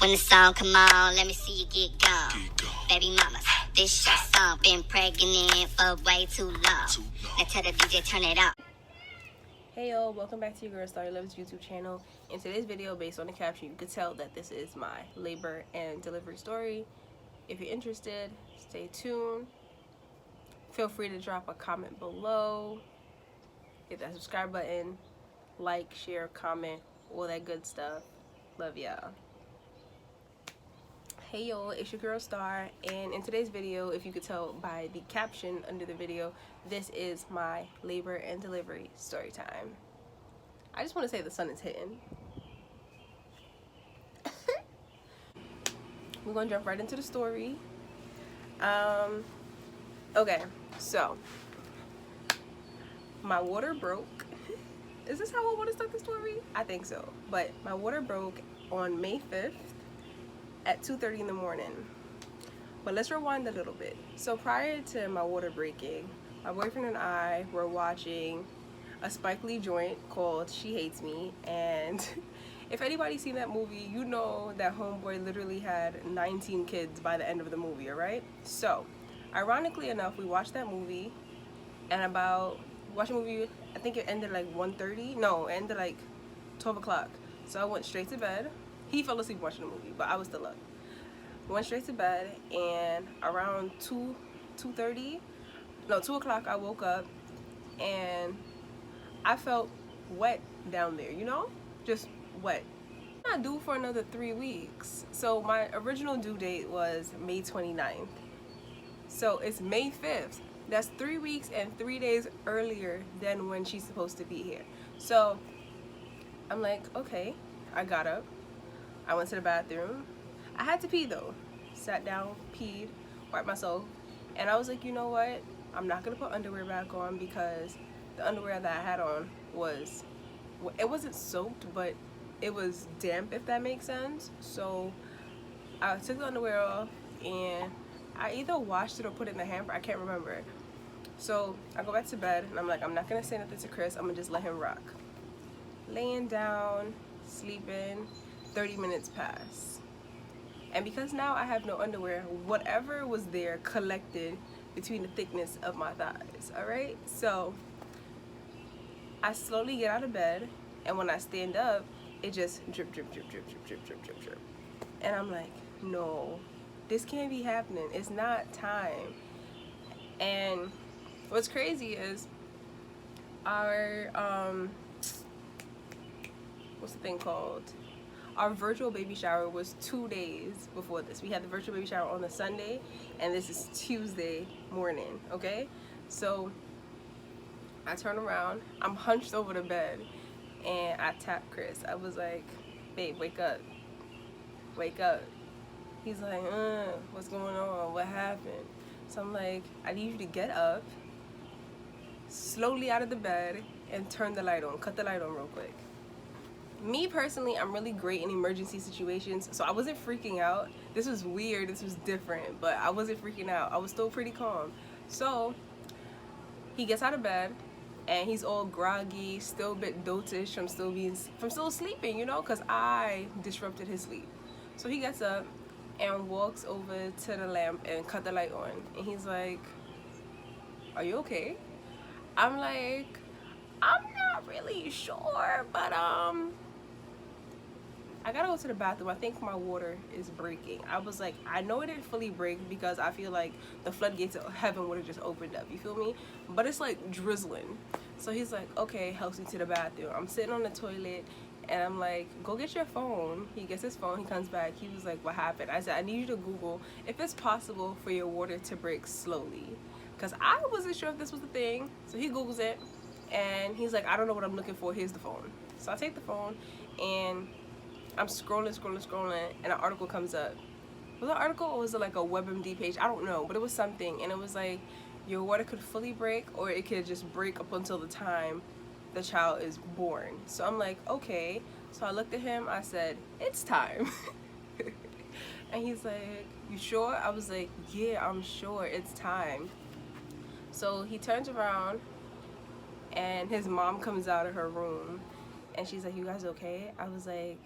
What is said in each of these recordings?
When the song come on, let me see you get gone. Baby mamas, this your song. Been pregnant for way too long. Now tell the DJ turn it up. Hey y'all, welcome back to your girl Starryluuv's YouTube channel. In today's video, based on the caption, you could tell that this is my labor and delivery story. If you're interested, stay tuned. Feel free to drop a comment below. Hit that subscribe button, like, share, comment, all that good stuff. Love y'all. Hey y'all, it's your girl Star, and in today's video, if you could tell by the caption under the video, this is my labor and delivery story time. I just want to say the sun is hitting. We're gonna jump right into the story. Okay, so my water broke. Is this how I want to start the story? I think so. But my water broke on May 5th at 2:30 in the morning. But let's rewind a little bit. So prior to my water breaking, my boyfriend and I were watching a Spike Lee joint called She Hates Me, and if anybody's seen that movie, you know that homeboy literally had 19 kids by the end of the movie, alright? So ironically enough, we watched that movie, and watched the movie, I think it ended like 1:30. No, it ended like 12 o'clock. So I went straight to bed. He fell asleep watching the movie, but I was still up. Went straight to bed, and around 2 o'clock I woke up, and I felt wet down there, you know? Just wet. I'm not due for another 3 weeks. So my original due date was May 29th. So it's May 5th. That's 3 weeks and 3 days earlier than when she's supposed to be here. So I'm like, okay. I got up. I went to the bathroom. I had to pee though. Sat down, peed, wiped myself, and I was like, you know what? I'm not gonna put underwear back on because the underwear that I had on it wasn't soaked, but it was damp, if that makes sense. So I took the underwear off, and I either washed it or put it in the hamper. I can't remember. So I go back to bed, and I'm like, I'm not gonna say nothing to Chris. I'm gonna just let him rock. Laying down, sleeping. 30 minutes pass, and because now I have no underwear, whatever was there collected between the thickness of my thighs. Alright, so I slowly get out of bed, and when I stand up, it just drip drip drip drip drip drip drip drip drip, and I'm like, no, this can't be happening. It's not time. And what's crazy is our what's the thing called? Our virtual baby shower was 2 days before this. We had the virtual baby shower on the Sunday, and this is Tuesday morning, okay? So I turn around, I'm hunched over the bed, and I tap Chris. I was like, babe, wake up. Wake up. He's like, what's going on? What happened? So I'm like, I need you to get up, slowly out of the bed, and turn the light on. Cut the light on real quick. Me personally, I'm really great in emergency situations, so I wasn't freaking out. This was weird, this was different, but I wasn't freaking out. I was still pretty calm. So he gets out of bed, and he's all groggy, still a bit dotish from still sleeping, you know, because I disrupted his sleep. So he gets up and walks over to the lamp and cut the light on, and he's like, are you okay? I'm like, I'm not really sure, but I gotta go to the bathroom. I think my water is breaking. I was like, I know it didn't fully break because I feel like the floodgates of heaven would have just opened up, you feel me? But it's like drizzling. So he's like, okay, helps me to the bathroom. I'm sitting on the toilet, and I'm like, go get your phone. He gets his phone, he comes back, he was like, what happened? I said, I need you to Google if it's possible for your water to break slowly, because I wasn't sure if this was the thing. So he Googles it, and he's like, I don't know what I'm looking for, here's the phone. So I take the phone, and I'm scrolling, and an article comes up. Was it an article, or was it like a WebMD page? I don't know, but it was something, and it was like, your water could fully break, or it could just break up until the time the child is born. So I'm like, okay. So I looked at him, I said, it's time. And he's like, you sure? I was like, yeah, I'm sure, it's time. So he turns around, and his mom comes out of her room, and she's like, you guys okay? I was like,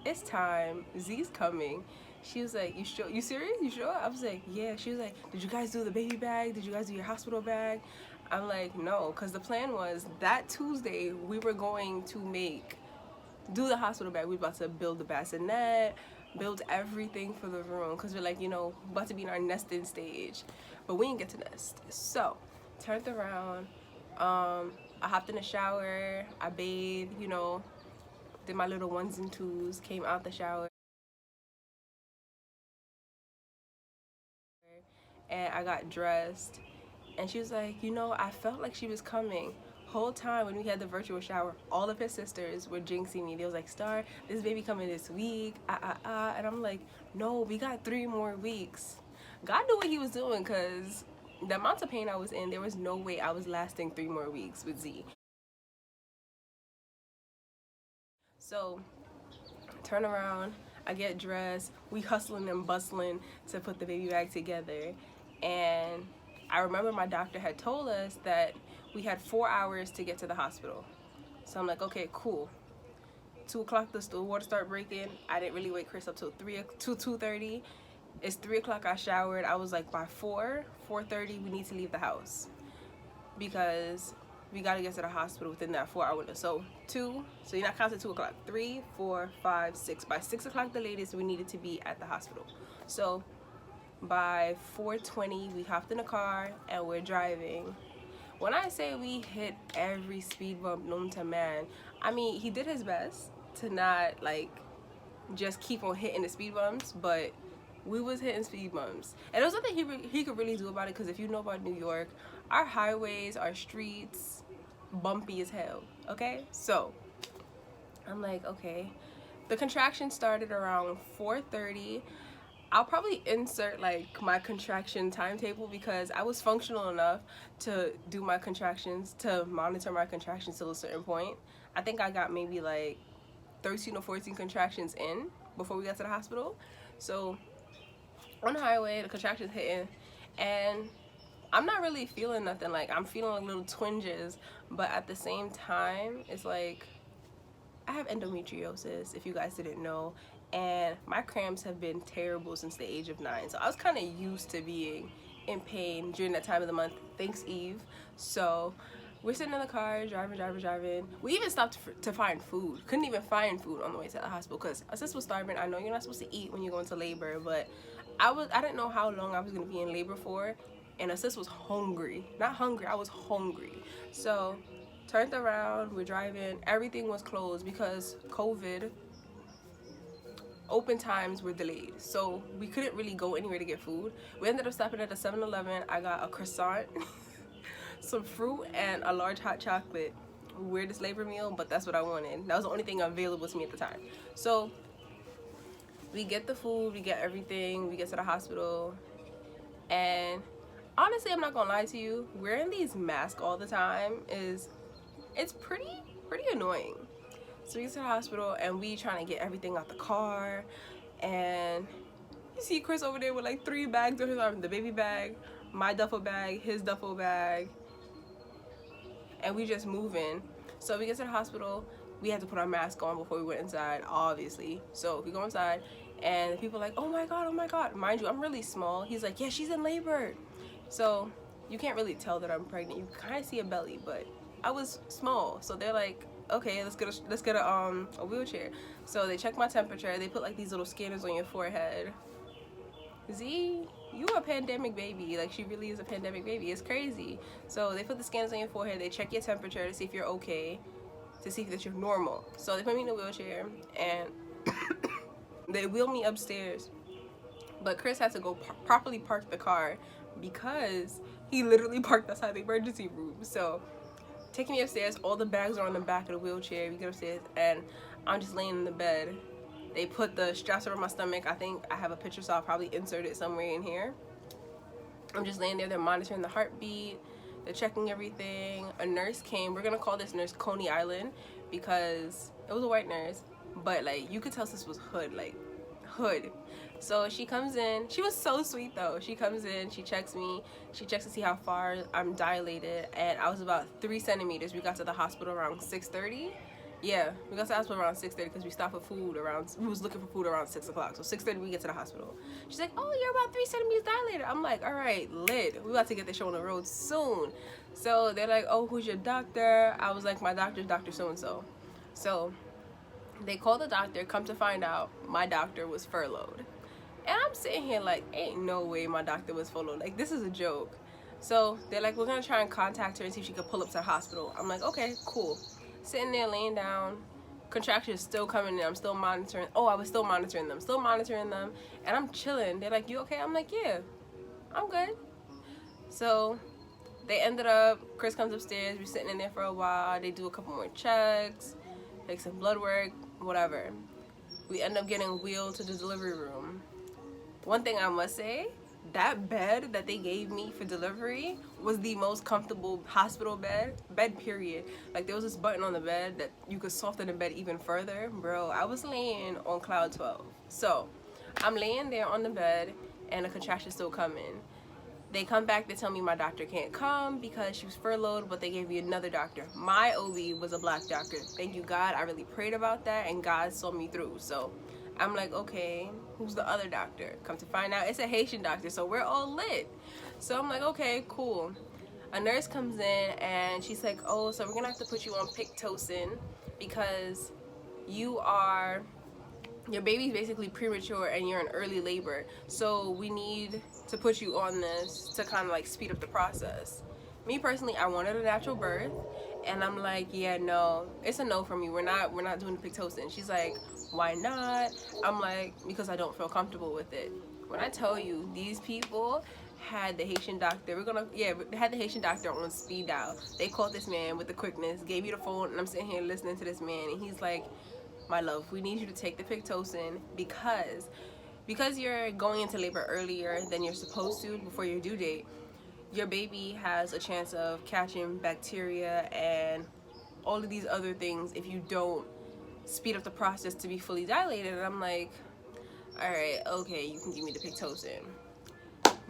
it's time. Z's coming. She was like, you sure? You serious? You sure? I was like, yeah. She was like, did you guys do the baby bag? Did you guys do your hospital bag? I'm like, no, because the plan was that Tuesday we were going to do the hospital bag. We were about to build the bassinet, build everything for the room, because we're like, about to be in our nesting stage, but we didn't get to nest. So turned around, I hopped in the shower, I bathed, did my little ones and twos, came out the shower, and I got dressed. And she was like, I felt like she was coming. Whole time when we had the virtual shower, all of his sisters were jinxing me. They was like, Star, this baby coming this week, and I'm like, no, we got 3 more weeks. God knew what he was doing, because the amount of pain I was in, there was no way I was lasting 3 more weeks with Z. So turn around, I get dressed, we hustling and bustling to put the baby bag together. And I remember my doctor had told us that we had 4 hours to get to the hospital. So I'm like, okay, cool. 2 o'clock, the water started breaking. I didn't really wake Chris up till 2:30. It's 3 o'clock, I showered. I was like, by 4:30, we need to leave the house, because we got to get to the hospital within that 4 hour window. So you're not counting 2 o'clock. 3, 4, 5, 6. By 6 o'clock, the latest, we needed to be at the hospital. So by 4:20, we hopped in the car and we're driving. When I say we hit every speed bump known to man, I mean, he did his best to not just keep on hitting the speed bumps, but we was hitting speed bumps. And there was nothing he could really do about it, because if you know about New York, our highways, our streets, bumpy as hell, okay? So I'm like, okay. The contraction started around 4:30. I'll probably insert my contraction timetable, because I was functional enough to do my contractions, to monitor my contractions till a certain point. I think I got maybe 13 or 14 contractions in before we got to the hospital. So on the highway, the contractions hitting, and I'm not really feeling nothing. I'm feeling little twinges, but at the same time, it's like I have endometriosis, if you guys didn't know, and my cramps have been terrible since the age of 9. So I was kind of used to being in pain during that time of the month. Thanks, Eve. So we're sitting in the car, driving. We even stopped to find food. Couldn't even find food on the way to the hospital, because our sis was starving. I know you're not supposed to eat when you go into labor, but I didn't know how long I was going to be in labor for, and our sis was hungry. Not hungry, I was hungry. So turned around, we're driving. Everything was closed because COVID. Open times were delayed, so we couldn't really go anywhere to get food. We ended up stopping at a 7-Eleven. I got a croissant, some fruit, and a large hot chocolate. Weirdest labor meal, but that's what I wanted. That was the only thing available to me at the time. So we get the food, we get everything, we get to the hospital, and honestly, I'm not gonna lie to you, wearing these masks all the time it's pretty annoying. So we get to the hospital and we trying to get everything out the car, and you see Chris over there with 3 bags on his arm: the baby bag, my duffel bag, his duffel bag, and we just moving. So we get to the hospital, we had to put our mask on before we went inside, obviously. So we go inside and the people are like, oh my god. Mind you, I'm really small. He's like, yeah, she's in labor. So you can't really tell that I'm pregnant. You kind of see a belly, but I was small. So they're like, okay, let's get a wheelchair. So they check my temperature. They put these little scanners on your forehead. Z, you a pandemic baby. She really is a pandemic baby. It's crazy. So they put the scanners on your forehead. They check your temperature to see if you're okay, to see that you're normal. So they put me in a wheelchair and they wheel me upstairs. But Chris had to go properly park the car, because he literally parked outside the emergency room. So taking me upstairs, all the bags are on the back of the wheelchair. We get upstairs and I'm just laying in the bed. They put the straps over my stomach. I think I have a picture, so I'll probably insert it somewhere in here. I'm just laying there. They're monitoring the heartbeat. They're checking everything. A nurse came. We're gonna call this nurse Coney Island, because it was a white nurse, but you could tell this was hood. So she comes in. She was so sweet though. She comes in, she checks me, she checks to see how far I'm dilated, and I was about 3 centimeters. We got to the hospital around 6:30, Yeah, we got to the hospital around 6:30 because we stopped for food around. We was looking for food around 6 o'clock. So 6:30 we get to the hospital. She's like, "Oh, you're about 3 centimeters dilated." I'm like, "All right, lit. We about to get this show on the road soon." So they're like, "Oh, who's your doctor?" I was like, "My doctor's Doctor So and so." So they called the doctor. Come to find out, my doctor was furloughed. And I'm sitting here like, ain't no way my doctor was furloughed. Like, this is a joke. So they're like, we're gonna try and contact her and see if she could pull up to the hospital. I'm like, okay, cool. Sitting there laying down, contractions still coming in. I'm still monitoring. Oh, I was still monitoring them, and I'm chilling. They're like, you okay? I'm like, yeah, I'm good. So they ended up, Chris comes upstairs, we're sitting in there for a while. They do a couple more checks, take some blood work, whatever. We end up getting wheeled to the delivery room. One thing I must say, that bed that they gave me for delivery was the most comfortable hospital bed period. Like, there was this button on the bed that you could soften the bed even further. Bro, I was laying on cloud 12. So I'm laying there on the bed and the contraction's still coming. They come back, they tell me my doctor can't come because she was furloughed, but they gave me another doctor. My OB was a black doctor. Thank you, God. I really prayed about that, and God saw me through. So I'm like, okay, who's the other doctor? Come to find out, it's a Haitian doctor, so we're all lit. So I'm like, okay, cool. A nurse comes in, and she's like, oh, so we're going to have to put you on Pitocin because your baby's basically premature and you're in early labor, so we need to put you on this to kind of like speed up the process. Me personally, I wanted a natural birth, and I'm like, yeah, no, it's a no for me. We're not doing the Pitocin. She's like, why not? I'm like, because I don't feel comfortable with it. When I tell you, these people had the Haitian doctor. They had the Haitian doctor on speed dial. They called this man with the quickness, gave me the phone, and I'm sitting here listening to this man, and he's like, my love, we need you to take the Pitocin because you're going into labor earlier than you're supposed to before your due date. Your baby has a chance of catching bacteria and all of these other things if you don't speed up the process to be fully dilated. And I'm like, all right, okay, you can give me the Pitocin.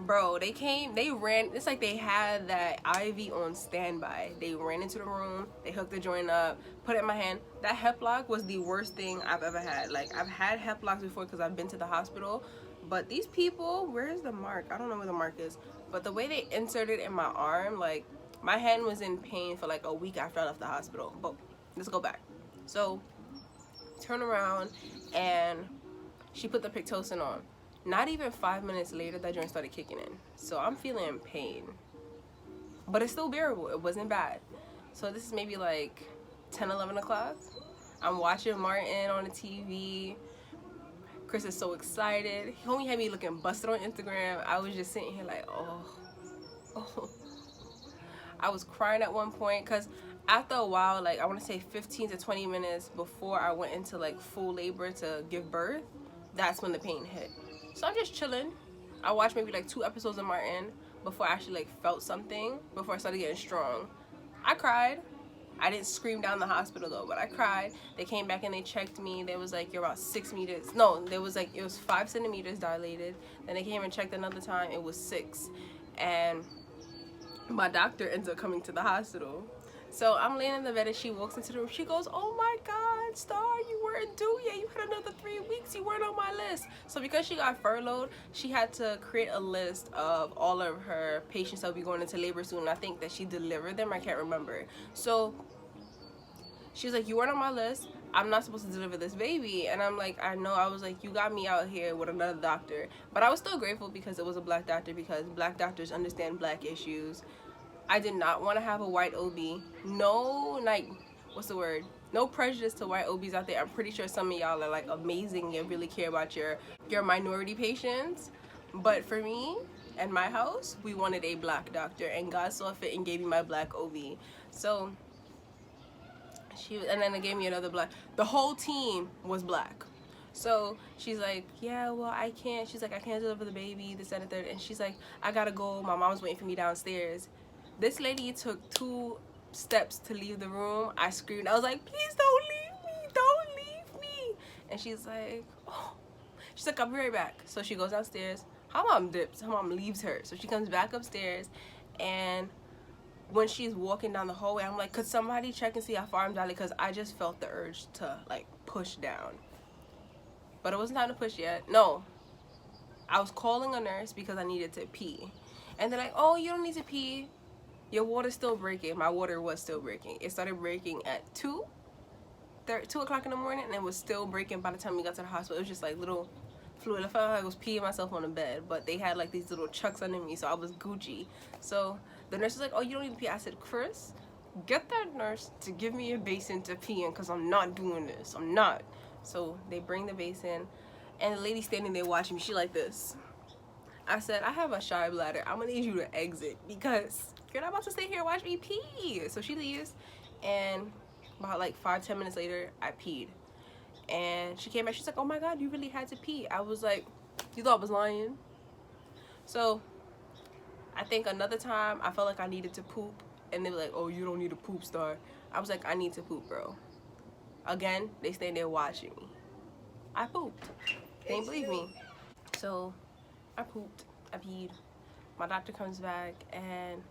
Bro, they ran, it's like they had that IV on standby. They ran into the room, they hooked the joint up, put it in my hand. That hep lock was the worst thing I've ever had. Like, I've had hep locks before because I've been to the hospital, but these people, where's the mark? I don't know where the mark is, but the way they inserted in my arm, like, my hand was in pain for like a week after I left the hospital. But let's go back. So, turn around, and she put the Pitocin on. Not even 5 minutes later, that joint started kicking in. So I'm feeling pain. But it's still bearable. It wasn't bad. So this is maybe like 10, 11 o'clock. I'm watching Martin on the TV. Chris is so excited. He only had me looking busted on Instagram. I was just sitting here like, oh. I was crying at one point because after a while, like I want to say 15 to 20 minutes before I went into like full labor to give birth, that's when the pain hit. So I'm just chilling. I watched maybe like 2 episodes of Martin before I actually like felt something, before I started getting strong. I cried. I didn't scream down the hospital though, but I cried. They came back and they checked me. They was like, you're about 6 meters. No, there was like, it was 5 centimeters dilated. Then they came and checked another time. It was 6. And my doctor ends up coming to the hospital. So I'm laying in the bed and she walks into the room. She goes, oh my God, Star, you weren't due yet. You had another 3 weeks. You weren't on my list. So because she got furloughed, she had to create a list of all of her patients that will be going into labor soon. I think that she delivered them. I can't remember. So she was like, you weren't on my list. I'm not supposed to deliver this baby. And I'm like, I know. I was like, you got me out here with another doctor. But I was still grateful because it was a black doctor, because black doctors understand black issues. I did not want to have a white OB. No, like, what's the word? No prejudice to white OBs out there. I'm pretty sure some of y'all are like amazing and really care about your minority patients. But for me and my house, we wanted a black doctor, and God saw fit and gave me my black OB. So and then they gave me another black. The whole team was black. So she's like, yeah, well, I can't. She's like, I can't deliver the baby, this, that, and third. And she's like, I gotta go. My mom's waiting for me downstairs. This lady took 2 steps to leave the room. I screamed. I was like, please don't leave me. Don't leave me. And she's like, oh. She's like, I'll be right back. So she goes downstairs. Her mom dips. Her mom leaves her. So she comes back upstairs, and when she's walking down the hallway, I'm like, could somebody check and see how far I'm dilated? Because I just felt the urge to like push down. But it wasn't time to push yet. No. I was calling a nurse because I needed to pee. And they're like, oh, you don't need to pee. Your water's still breaking. My water was still breaking. It started breaking at 2 o'clock in the morning, and it was still breaking by the time we got to the hospital. It was just like little fluid. I felt like I was peeing myself on the bed, but they had like these little chucks under me, so I was Gucci. So the nurse was like, oh, you don't need to pee. I said, Chris, get that nurse to give me a basin to pee in, because I'm not doing this. I'm not. So they bring the basin, and the lady standing there watching me, she like this. I said, I have a shy bladder. I'm gonna need you to exit because you're not about to stay here and watch me pee. So she leaves, and about like 5-10 minutes later, I peed. And she came back, she's like, oh my God, you really had to pee. I was like, you thought I was lying? So I think another time I felt like I needed to poop, and they were like, oh, you don't need to poop, Star. I was like, I need to poop, bro. Again, they stayed there watching me. I pooped. They didn't believe me. So I pooped, I peed. My doctor comes back, and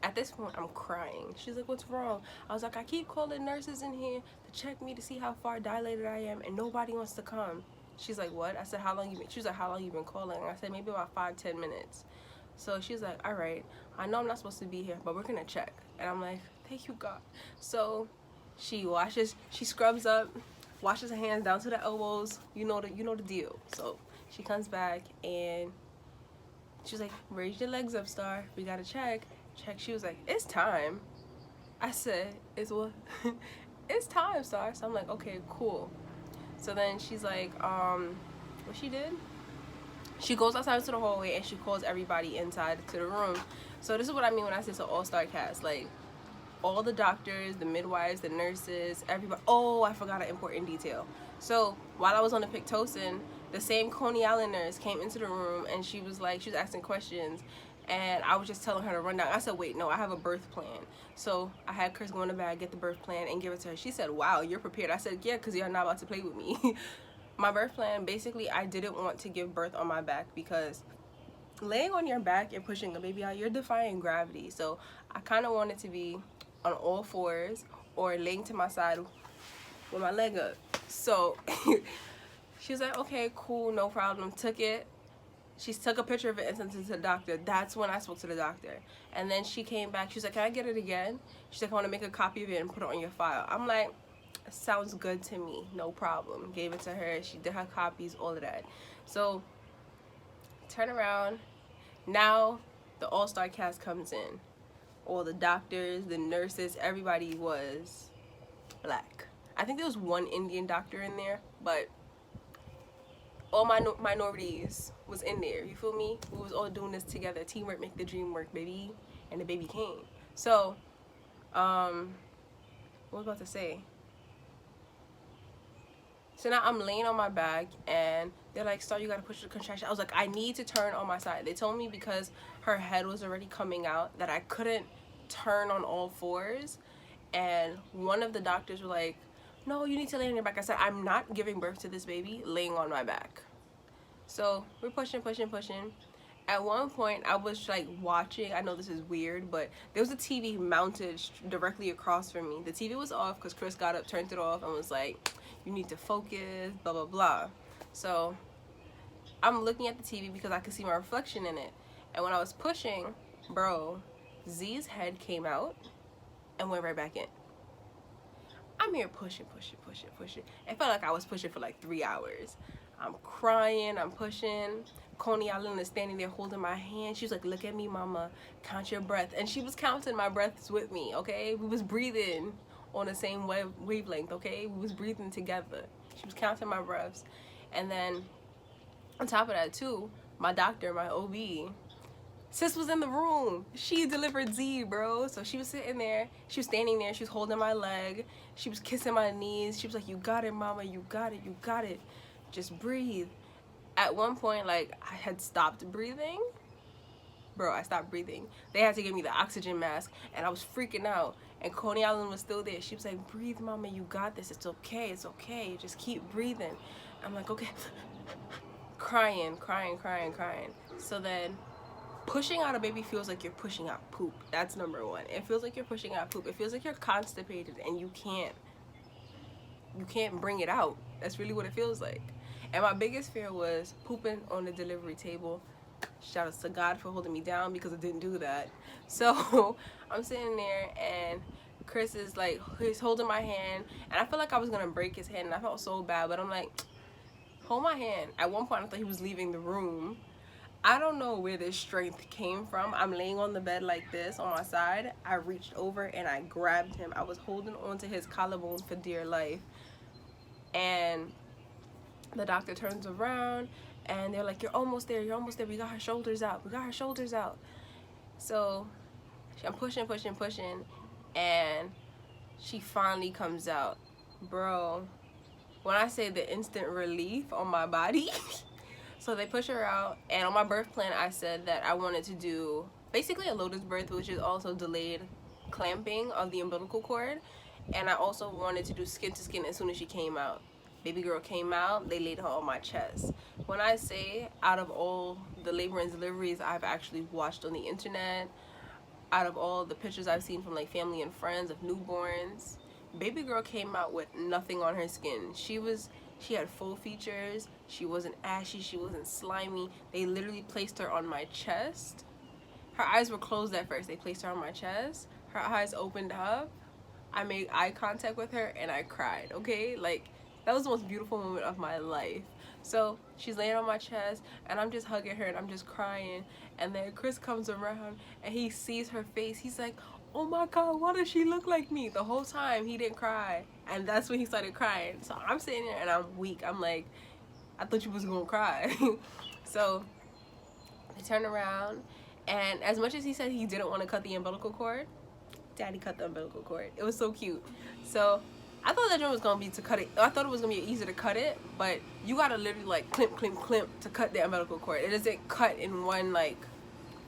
at this point I'm crying. She's like, what's wrong? I was like, I keep calling nurses in here to check me to see how far dilated I am, and nobody wants to come. She's like, what? I said, how long you been? She was like, how long you been calling? I said, maybe about 5-10 minutes. So she's like, all right, I know I'm not supposed to be here, but we're gonna check. And I'm like, thank you, God. So she scrubs up, washes her hands down to the elbows. You know the deal. So she comes back, and she's like, raise your legs up, Star. We gotta check. She was like, it's time. I said, it's what? It's time, Star. So I'm like, okay, cool. So then she's like, what she did? She goes outside to the hallway, and she calls everybody inside to the room. So this is what I mean when I say it's an all-star cast. Like, all the doctors, the midwives, the nurses, everybody. Oh, I forgot an important detail. So while I was on the Pitocin, the same Coney Island nurse came into the room, and she was asking questions, and I was just telling her to run down. I said, wait, no, I have a birth plan. So I had Chris go in the bag, get the birth plan, and give it to her. She said, wow, you're prepared. I said, yeah, because you're not about to play with me. My birth plan, basically, I didn't want to give birth on my back, because laying on your back and pushing a baby out, you're defying gravity. So I kind of wanted to be on all fours or laying to my side with my leg up. So she was like, okay, cool, no problem. Took it. She took a picture of it and sent it to the doctor. That's when I spoke to the doctor. And then she came back. She was like, can I get it again? She's like, I want to make a copy of it and put it on your file. I'm like, sounds good to me. No problem. Gave it to her. She did her copies, all of that. So turn around. Now the all-star cast comes in. All the doctors, the nurses, everybody was black. I think there was one Indian doctor in there, but all my minorities was in there. You feel me? We was all doing this together. Teamwork make the dream work, baby. And the baby came. So, what was I about to say? So now I'm laying on my back, and they're like, Star, you gotta push the contraction. I was like, I need to turn on my side. They told me because her head was already coming out that I couldn't turn on all fours. And one of the doctors were like, no, you need to lay on your back. I said, I'm not giving birth to this baby laying on my back. So we're pushing. At one point, I was like watching. I know this is weird, but there was a TV mounted directly across from me. The TV was off because Chris got up, turned it off, and was like, you need to focus, blah, blah, blah. So I'm looking at the TV because I could see my reflection in it. And when I was pushing, bro, Z's head came out and went right back in. I'm here pushing. It felt like I was pushing for like 3 hours. I'm crying, I'm pushing. Coney Island is standing there holding my hand. She was like, look at me, mama, count your breath. And she was counting my breaths with me, okay? We was breathing on the same wavelength, okay? We was breathing together. She was counting my breaths. And then on top of that too, my doctor, my OB, sis was in the room. She delivered Z, bro. So she was sitting there. She was standing there. She was holding my leg. She was kissing my knees. She was like, you got it, mama. You got it. You got it. Just breathe. At one point, like, I had stopped breathing. Bro, I stopped breathing. They had to give me the oxygen mask, and I was freaking out. And Coney Island was still there. She was like, breathe, mama. You got this. It's okay. It's okay. Just keep breathing. I'm like, okay. Crying. So then pushing out a baby feels like you're pushing out poop. That's number one. It feels like you're pushing out poop. It feels like you're constipated and you can't bring it out. That's really what it feels like. And my biggest fear was pooping on the delivery table. Shout out to God for holding me down, because I didn't do that. So I'm sitting there and Chris is like, he's holding my hand, and I feel like I was gonna break his hand, and I felt so bad, but I'm like, hold my hand. At one point I thought he was leaving the room. I don't know where this strength came from. I'm laying on the bed like this on my side. I reached over and I grabbed him. I was holding on to his collarbone for dear life. And the doctor turns around and they're like, you're almost there, we got her shoulders out. So I'm pushing, and she finally comes out. Bro, when I say the instant relief on my body. So they push her out, and on my birth plan I said that I wanted to do basically a lotus birth, which is also delayed clamping of the umbilical cord, and I also wanted to do skin to skin as soon as she came out. Baby girl came out, they laid her on my chest. When I say out of all the labor and deliveries I've actually watched on the internet, out of all the pictures I've seen from like family and friends of newborns, baby girl came out with nothing on her skin. She had full features. She wasn't ashy. She wasn't slimy. They literally placed her on my chest. Her eyes were closed at first. They placed her on my chest. Her eyes opened up. I made eye contact with her and I cried, okay? Like, that was the most beautiful moment of my life. So she's laying on my chest and I'm just hugging her and I'm just crying. And then Chris comes around and he sees her face. He's like, oh my God, why does she look like me? The whole time he didn't cry, and that's when he started crying. So I'm sitting there and I'm weak. I'm like, I thought you was gonna cry. So they turn around, and as much as he said he didn't want to cut the umbilical cord, Daddy cut the umbilical cord. It was so cute. So I thought that joint was gonna be to cut it. I thought it was gonna be easier to cut it, but you gotta literally like climp to cut the umbilical cord. It doesn't cut in one like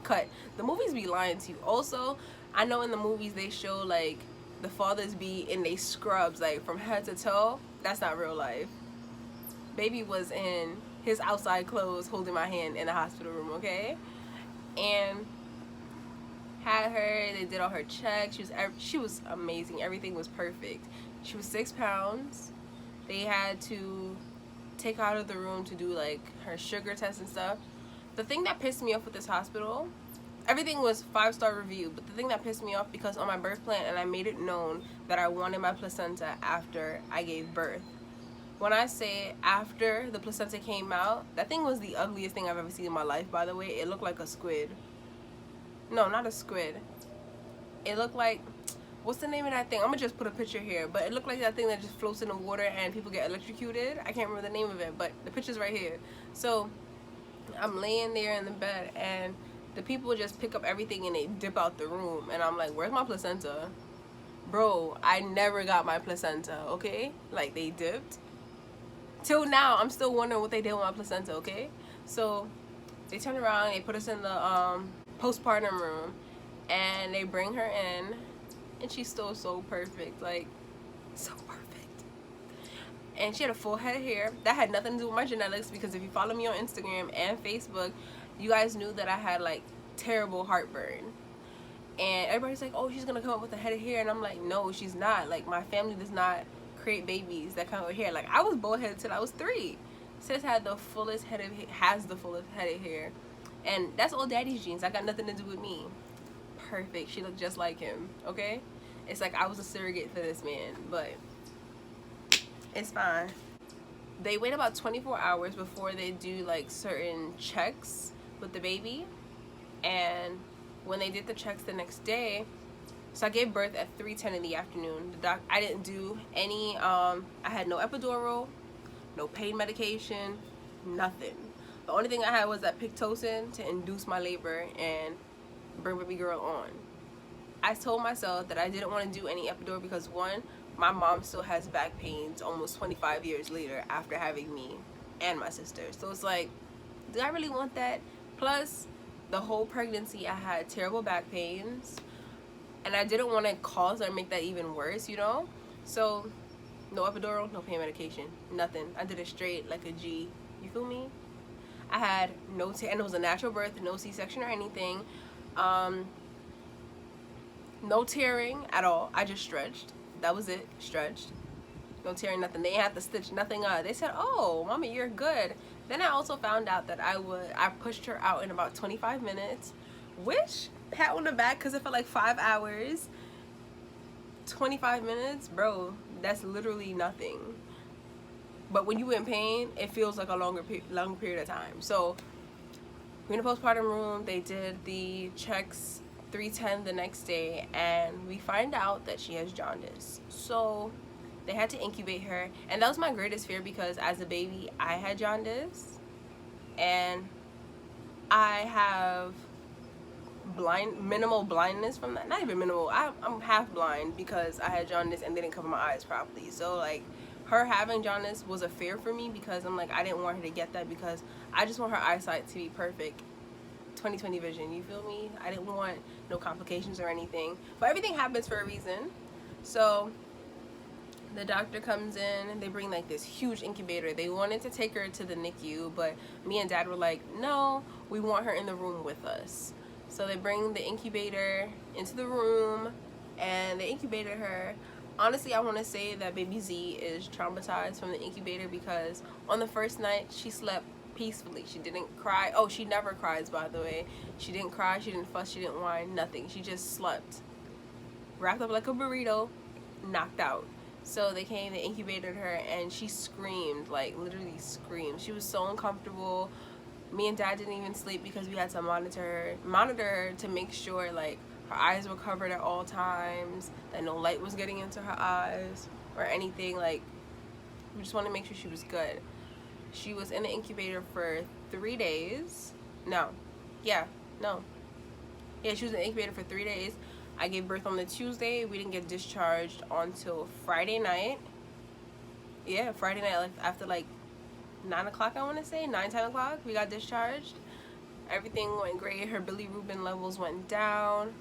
cut. The movies be lying to you. Also, I know in the movies they show like the fathers be in they scrubs like from head to toe. That's not real life. Baby was in his outside clothes holding my hand in the hospital room, okay? And had her, they did all her checks. She was amazing. Everything was perfect. She was 6 pounds. They had to take her out of the room to do like her sugar test and stuff. The thing that pissed me off with this hospital, everything was 5-star review, but the thing that pissed me off, because on my birth plan, and I made it known that I wanted my placenta after I gave birth. When I say after the placenta came out, that thing was the ugliest thing I've ever seen in my life, by the way. It looked like a squid. No, not a squid. It looked like, what's the name of that thing? I'm gonna just put a picture here, but it looked like that thing that just floats in the water and people get electrocuted. I can't remember the name of it, but the picture's right here. So I'm laying there in the bed and the people just pick up everything and they dip out the room, and I'm like, where's my placenta? Bro, I never got my placenta, okay? Like, they dipped. Till now, I'm still wondering what they did with my placenta, okay? So they turn around, they put us in the postpartum room, and they bring her in, and she's still so perfect, like, so perfect. And she had a full head of hair. That had nothing to do with my genetics, because if you follow me on Instagram and Facebook, you guys knew that I had like terrible heartburn. And everybody's like, oh, she's gonna come up with a head of hair, and I'm like, no, she's not. Like, my family does not create babies that come with hair. Like, I was bald headed till I was 3. Sis had the fullest head of has the fullest head of hair, and that's all daddy's genes. I got nothing to do with me. Perfect. She looked just like him, okay? It's like I was a surrogate for this man, but it's fine. They wait about 24 hours before they do like certain checks with the baby, and when they did the checks the next day, so I gave birth at 3:10 in the afternoon. I didn't do any I had no epidural, no pain medication, nothing. The only thing I had was that Pitocin to induce my labor and bring baby girl on. I told myself that I didn't want to do any epidural because, one, my mom still has back pains almost 25 years later after having me and my sister. So it's like, do I really want that? Plus, the whole pregnancy I had terrible back pains, and I didn't want to cause or make that even worse, you know? So no epidural, no pain medication, nothing. I did it straight like a G. You feel me? I had no and it was a natural birth, no C-section or anything. No tearing at all. I just stretched. That was it. Stretched. No tearing, nothing. They had to stitch nothing up. They said, "Oh, mommy, you're good." Then I also found out that I pushed her out in about 25 minutes, which, pat on the back, because it felt like 5 hours. 25 minutes, bro, that's literally nothing. But when you're in pain, it feels like a long period of time. So we're in the postpartum room. They did the checks 3:10 the next day, and we find out that she has jaundice. So they had to incubate her, and that was my greatest fear because as a baby I had jaundice, and I have minimal blindness from that. Not even minimal. I'm half blind because I had jaundice and they didn't cover my eyes properly. So like, her having jaundice was a fear for me because I'm like, I didn't want her to get that because I just want her eyesight to be perfect. 20/20 vision, you feel me? I didn't want no complications or anything, but everything happens for a reason. So the doctor comes in and they bring like this huge incubator. They wanted to take her to the NICU, but me and dad were like, no, we want her in the room with us. So they bring the incubator into the room and they incubated her. Honestly, I want to say that baby Z is traumatized from the incubator because on the first night she slept peacefully. She didn't cry. Oh, she never cries, by the way. She didn't cry, she didn't fuss, she didn't whine, nothing. She just slept, wrapped up like a burrito, knocked out. So they came, they incubated her, and she screamed, like literally screamed. She was so uncomfortable. Me and dad didn't even sleep because we had to monitor her to make sure like her eyes were covered at all times, that no light was getting into her eyes or anything. Like, we just wanted to make sure she was good. She was in the incubator for 3 days. She was in the incubator for 3 days. I gave birth on the Tuesday. We didn't get discharged until Friday night. Yeah, Friday night, like after like 9 o'clock, I want to say 9-10 o'clock, we got discharged. Everything went great. Her bilirubin levels went down.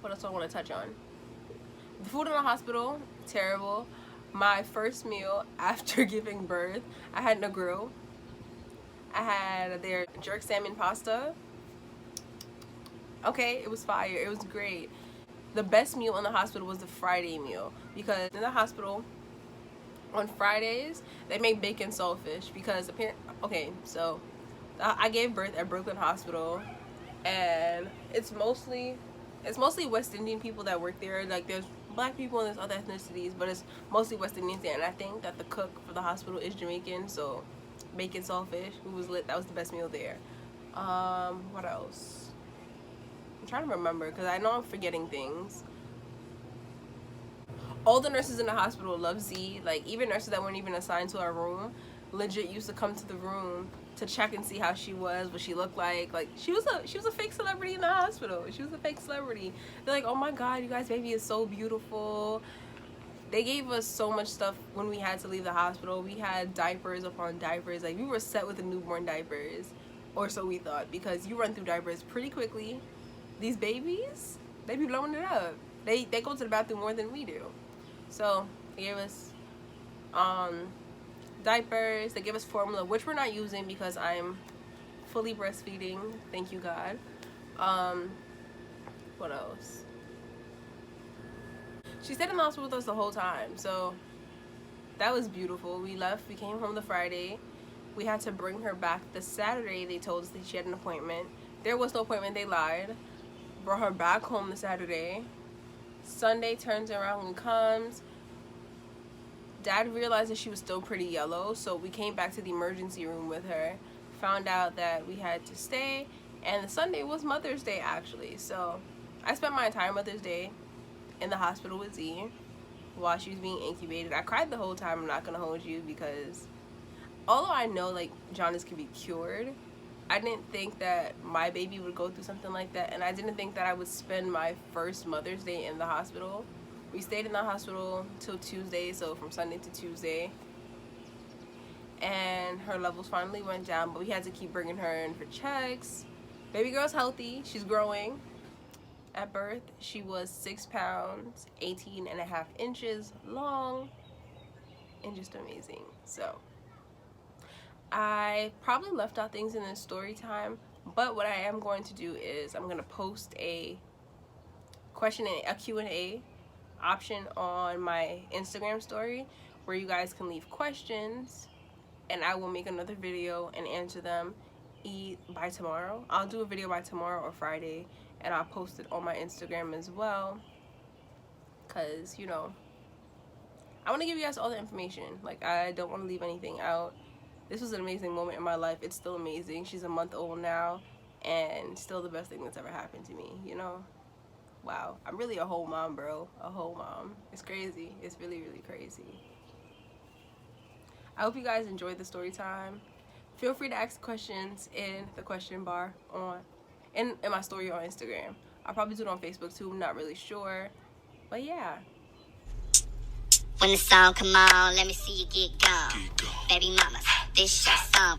What else do I want to touch on? The food in the hospital, terrible. My first meal after giving birth, I had no grill. I had their jerk salmon pasta. Okay, it was fire. It was great. The best meal in the hospital was the Friday meal because in the hospital on Fridays they make bacon saltfish because so I gave birth at Brooklyn Hospital, and it's mostly West Indian people that work there. Like, there's black people and there's other ethnicities, but it's mostly West Indians there. And I think that the cook for the hospital is Jamaican, so bacon saltfish, it was lit. That was the best meal there. What else? I'm trying to remember because I know I'm forgetting things. All the nurses in the hospital love Z. Like, even nurses that weren't even assigned to our room legit used to come to the room to check and see how she was, what she looked like. Like, she was a fake celebrity in the hospital. She was a fake celebrity. They're like, oh my god, you guys' baby is so beautiful. They gave us so much stuff when we had to leave the hospital. We had diapers upon diapers. Like, we were set with the newborn diapers, or so we thought, because you run through diapers pretty quickly. These babies, they be blowing it up. They go to the bathroom more than we do. So they gave us diapers. They gave us formula, which we're not using because I'm fully breastfeeding, thank you God. What else? She stayed in the hospital with us the whole time, so that was beautiful. We left, we came home the Friday. We had to bring her back the Saturday. They told us that she had an appointment. There was no appointment, they lied. Brought her back home the Saturday. Sunday turns around and comes. Dad realized that she was still pretty yellow, so we came back to the emergency room with her. Found out that we had to stay, and the Sunday was Mother's Day actually. So I spent my entire Mother's Day in the hospital with Z while she was being incubated. I cried the whole time, I'm not gonna hold you, because although I know like jaundice can be cured, I didn't think that my baby would go through something like that, and I didn't think that I would spend my first Mother's Day in the hospital. We stayed in the hospital till Tuesday, so from Sunday to Tuesday, and her levels finally went down, but we had to keep bringing her in for checks. Baby girl's healthy, she's growing. At birth, she was 6 pounds, 18.5 inches long, and just amazing. So I probably left out things in the story time, but what I am going to do is I'm going to post a Q&A option on my Instagram story where you guys can leave questions, and I will make another video and answer them by tomorrow. I'll do a video by tomorrow or Friday, and I'll post it on my Instagram as well, because, you know, I want to give you guys all the information. Like, I don't want to leave anything out. This was an amazing moment in my life. It's still amazing. She's a month old now, and still the best thing that's ever happened to me, you know? Wow. I'm really a whole mom, bro. A whole mom. It's crazy. It's really, really crazy. I hope you guys enjoyed the story time. Feel free to ask questions in the question bar in my story on Instagram. I'll probably do it on Facebook too. I'm not really sure. But yeah. When the song come on, let me see you get gone. Baby mamas, this your song.